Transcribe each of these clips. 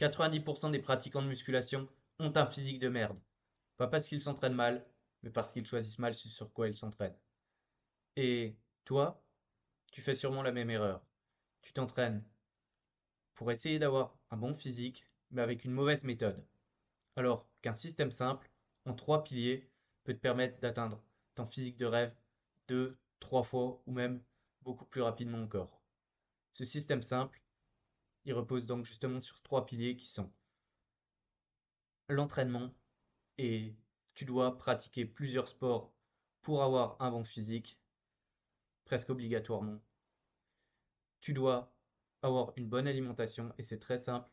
90% des pratiquants de musculation ont un physique de merde. Pas parce qu'ils s'entraînent mal, mais parce qu'ils choisissent mal ce sur quoi ils s'entraînent. Et toi, tu fais sûrement la même erreur. Tu t'entraînes pour essayer d'avoir un bon physique, mais avec une mauvaise méthode. Alors qu'un système simple, en trois piliers, peut te permettre d'atteindre ton physique de rêve deux, trois fois ou même beaucoup plus rapidement encore. Ce système simple, il repose donc justement sur trois piliers qui sont l'entraînement, et tu dois pratiquer plusieurs sports pour avoir un bon physique, presque obligatoirement. Tu dois avoir une bonne alimentation et c'est très simple.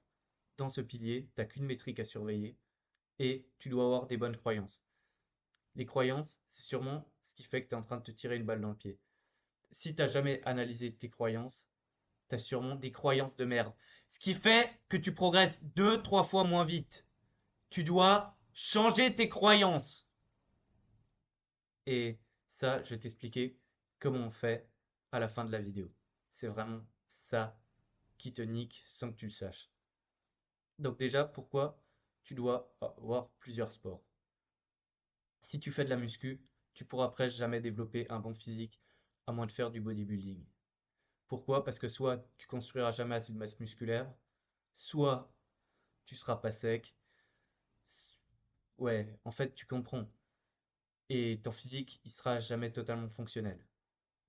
Dans ce pilier, tu n'as qu'une métrique à surveiller et tu dois avoir des bonnes croyances. Les croyances, c'est sûrement ce qui fait que tu es en train de te tirer une balle dans le pied. Si tu n'as jamais analysé tes croyances, tu as sûrement des croyances de merde. Ce qui fait que tu progresses deux, trois fois moins vite. Tu dois changer tes croyances. Et ça, je vais t'expliquer comment on fait à la fin de la vidéo. C'est vraiment ça qui te nique sans que tu le saches. Donc déjà, pourquoi tu dois avoir plusieurs sports? Si tu fais de la muscu, tu pourras presque jamais développer un bon physique à moins de faire du bodybuilding. Pourquoi? Parce que soit tu construiras jamais assez de masse musculaire, soit tu seras pas sec. Ouais, en fait, tu comprends. Et ton physique, il sera jamais totalement fonctionnel.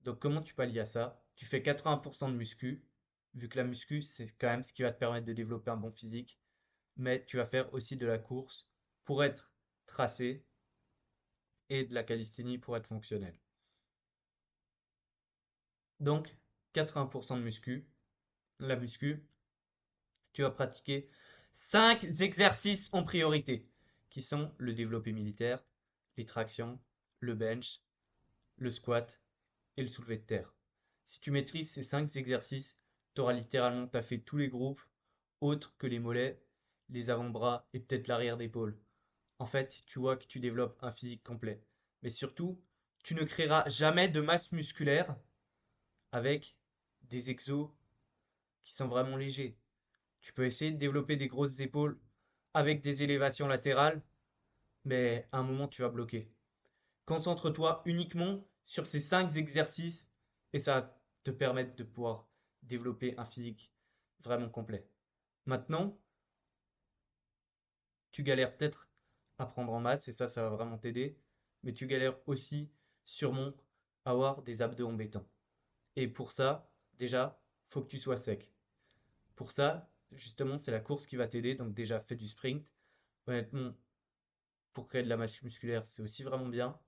Donc comment tu pallies à ça? Tu fais 80% de muscu, vu que la muscu, c'est quand même ce qui va te permettre de développer un bon physique, mais tu vas faire aussi de la course pour être tracé et de la calisthénie pour être fonctionnel. Donc 80% de muscu, la muscu, tu vas pratiquer 5 exercices en priorité, qui sont le développé militaire, les tractions, le bench, le squat et le soulevé de terre. Si tu maîtrises ces 5 exercices, tu auras littéralement taffé tous les groupes autres que les mollets, les avant-bras et peut-être l'arrière d'épaule. En fait, tu vois que tu développes un physique complet. Mais surtout, tu ne créeras jamais de masse musculaire avec des exos qui sont vraiment légers. Tu peux essayer de développer des grosses épaules avec des élévations latérales, mais à un moment, tu vas bloquer. Concentre-toi uniquement sur ces 5 exercices et ça va te permettre de pouvoir développer un physique vraiment complet. Maintenant, tu galères peut-être à prendre en masse et ça va vraiment t'aider, mais tu galères aussi sûrement à avoir des abdos en béton. Et pour ça, déjà, faut que tu sois sec. Pour ça, justement, c'est la course qui va t'aider. Donc déjà, fais du sprint. Honnêtement, pour créer de la masse musculaire, c'est aussi vraiment bien.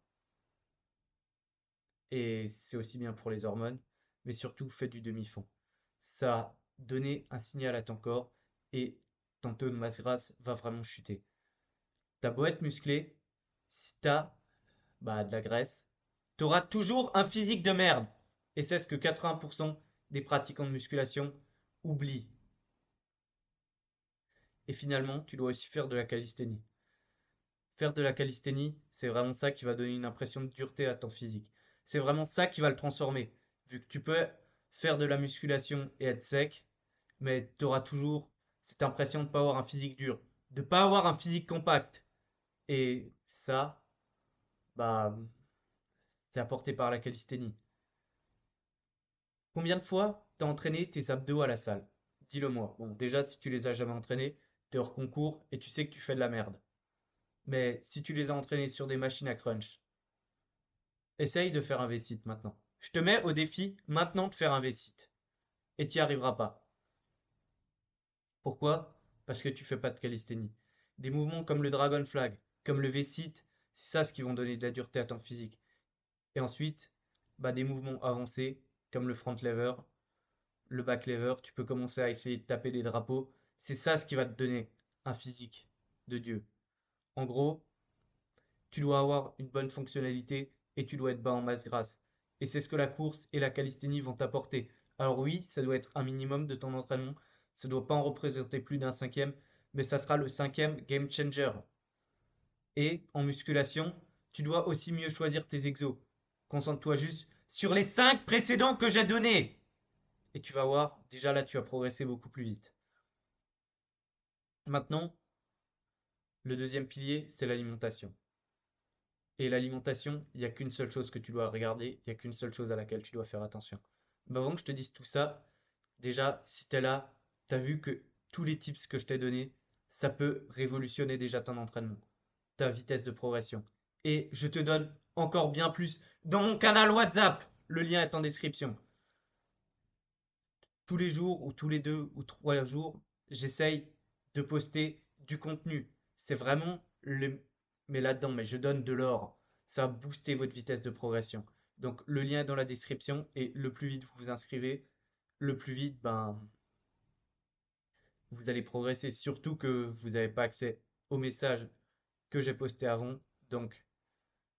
Et c'est aussi bien pour les hormones. Mais surtout, fais du demi-fond. Ça va donner un signal à ton corps et ton taux de masse grasse va vraiment chuter. T'as beau être musclé, si t'as de la graisse, t'auras toujours un physique de merde. Et c'est ce que 80% des pratiquants de musculation oublient. Et finalement, tu dois aussi faire de la calisthénie. Faire de la calisthénie, c'est vraiment ça qui va donner une impression de dureté à ton physique. C'est vraiment ça qui va le transformer. Vu que tu peux faire de la musculation et être sec, mais tu auras toujours cette impression de ne pas avoir un physique dur, de ne pas avoir un physique compact. Et ça, bah, c'est apporté par la calisthénie. Combien de fois t'as entraîné tes abdos à la salle? Dis-le moi. Bon, déjà, si tu les as jamais entraînés, t'es hors concours et tu sais que tu fais de la merde. Mais si tu les as entraînés sur des machines à crunch, essaye de faire un V-sit maintenant. Je te mets au défi maintenant de faire un V-sit. Et tu n'y arriveras pas. Pourquoi? Parce que tu fais pas de calisthénie. Des mouvements comme le dragon flag, comme le V-sit, c'est ça ce qui vont donner de la dureté à ton physique. Et ensuite, des mouvements avancés comme le front lever, le back lever, tu peux commencer à essayer de taper des drapeaux. C'est ça ce qui va te donner un physique de Dieu. En gros, tu dois avoir une bonne fonctionnalité et tu dois être bas en masse grasse. Et c'est ce que la course et la calisthénie vont t'apporter. Alors oui, ça doit être un minimum de ton entraînement. Ça ne doit pas en représenter plus d'un cinquième, mais ça sera le cinquième game changer. Et en musculation, tu dois aussi mieux choisir tes exos. Concentre-toi juste sur les 5 précédents que j'ai donnés. Et tu vas voir, déjà là, tu vas progresser beaucoup plus vite. Maintenant, le deuxième pilier, c'est l'alimentation. Et l'alimentation, il n'y a qu'une seule chose que tu dois regarder, il n'y a qu'une seule chose à laquelle tu dois faire attention. Mais avant que je te dise tout ça, déjà, si tu es là, tu as vu que tous les tips que je t'ai donnés, ça peut révolutionner déjà ton entraînement, ta vitesse de progression. Et je te donne encore bien plus dans mon canal WhatsApp. Le lien est en description. Tous les jours ou tous les 2 ou 3 jours, j'essaye de poster du contenu. C'est vraiment le... Mais là-dedans, mais je donne de l'or. Ça va booster votre vitesse de progression. Donc le lien est dans la description et le plus vite vous vous inscrivez, le plus vite vous allez progresser. Surtout que vous n'avez pas accès aux messages que j'ai postés avant. Donc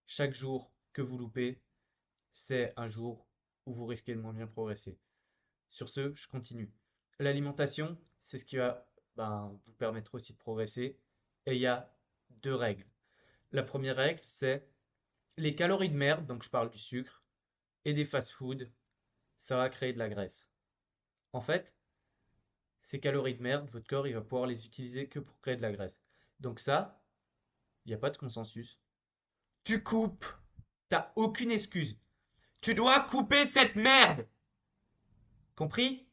chaque jour que vous loupez, c'est un jour où vous risquez de moins bien progresser. Sur ce, je continue. L'alimentation, c'est ce qui va vous permettre aussi de progresser. Et il y a 2 règles. La première règle, c'est les calories de merde, donc je parle du sucre, et des fast-foods, ça va créer de la graisse. En fait, ces calories de merde, votre corps, il va pouvoir les utiliser que pour créer de la graisse. Donc ça, il n'y a pas de consensus. Tu coupes. T'as aucune excuse. Tu dois couper cette merde. Compris?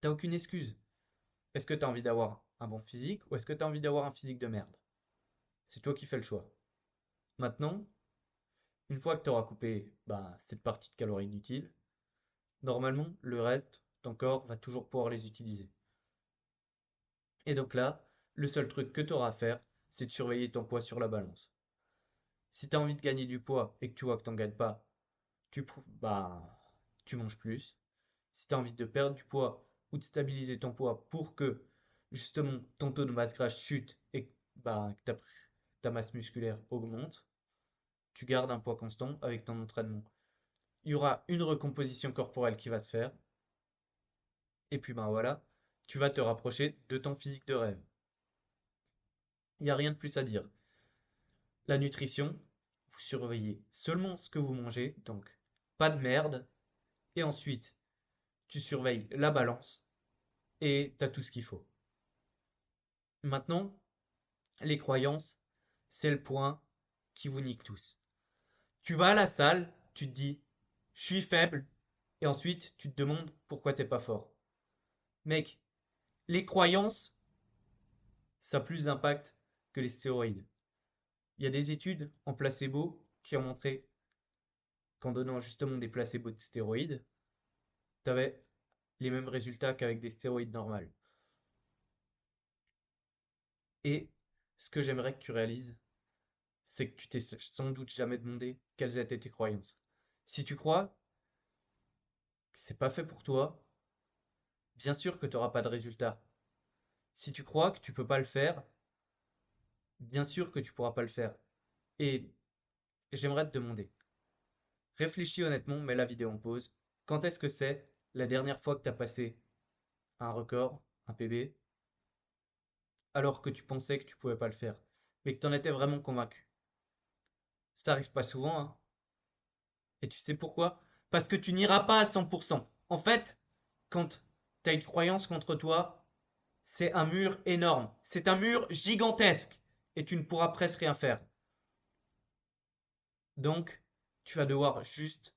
T'as aucune excuse. Est-ce que t'as envie d'avoir un bon physique ou est-ce que t'as envie d'avoir un physique de merde? C'est toi qui fais le choix. Maintenant, une fois que tu auras coupé cette partie de calories inutiles, normalement, le reste, ton corps va toujours pouvoir les utiliser. Et donc là, le seul truc que tu auras à faire, c'est de surveiller ton poids sur la balance. Si tu as envie de gagner du poids et que tu vois que tu n'en gagnes pas, tu, tu manges plus. Si tu as envie de perdre du poids ou de stabiliser ton poids pour que justement ton taux de masse grasse chute et que ta masse musculaire augmente, tu gardes un poids constant avec ton entraînement. Il y aura une recomposition corporelle qui va se faire. Et puis voilà, tu vas te rapprocher de ton physique de rêve. Il n'y a rien de plus à dire. La nutrition, vous surveillez seulement ce que vous mangez, donc pas de merde. Et ensuite, tu surveilles la balance et tu as tout ce qu'il faut. Maintenant, les croyances, c'est le point qui vous nique tous. Tu vas à la salle, tu te dis, je suis faible, et ensuite tu te demandes pourquoi t'es pas fort. Mec, les croyances, ça a plus d'impact que les stéroïdes. Il y a des études en placebo qui ont montré qu'en donnant justement des placebos de stéroïdes, tu avais les mêmes résultats qu'avec des stéroïdes normales. Et ce que j'aimerais que tu réalises, c'est que tu t'es sans doute jamais demandé quelles étaient tes croyances. Si tu crois que c'est pas fait pour toi, bien sûr que tu n'auras pas de résultat. Si tu crois que tu peux pas le faire, bien sûr que tu pourras pas le faire. Et j'aimerais te demander, réfléchis honnêtement, mets la vidéo en pause. Quand est-ce que c'est la dernière fois que tu as passé un record, un PB, alors que tu pensais que tu pouvais pas le faire, mais que tu en étais vraiment convaincu? Ça n'arrive pas souvent, hein. Et tu sais pourquoi? Parce que tu n'iras pas à 100%. En fait, quand tu as une croyance contre toi, c'est un mur énorme. C'est un mur gigantesque. Et tu ne pourras presque rien faire. Donc, tu vas devoir juste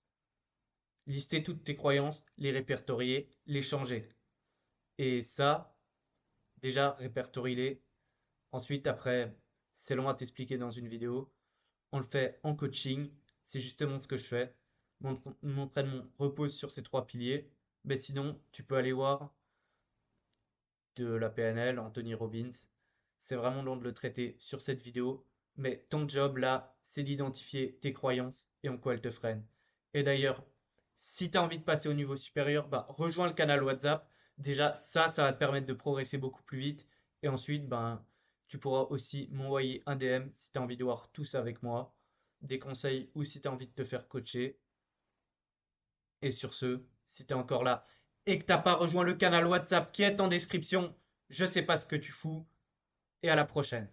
lister toutes tes croyances, les répertorier, les changer. Et ça, déjà, répertorie-les. Ensuite, après, c'est long à t'expliquer dans une vidéo. On le fait en coaching. C'est justement ce que je fais. Mon entraînement repose sur ces 3 piliers. Mais sinon, tu peux aller voir de la PNL, Anthony Robbins. C'est vraiment long de le traiter sur cette vidéo. Mais ton job là, c'est d'identifier tes croyances et en quoi elles te freinent. Et d'ailleurs, si tu as envie de passer au niveau supérieur, rejoins le canal WhatsApp. Déjà, ça va te permettre de progresser beaucoup plus vite. Et ensuite, tu pourras aussi m'envoyer un DM si tu as envie de voir tout ça avec moi, des conseils ou si tu as envie de te faire coacher. Et sur ce, si tu es encore là et que t'as pas rejoint le canal WhatsApp qui est en description, je sais pas ce que tu fous. Et à la prochaine.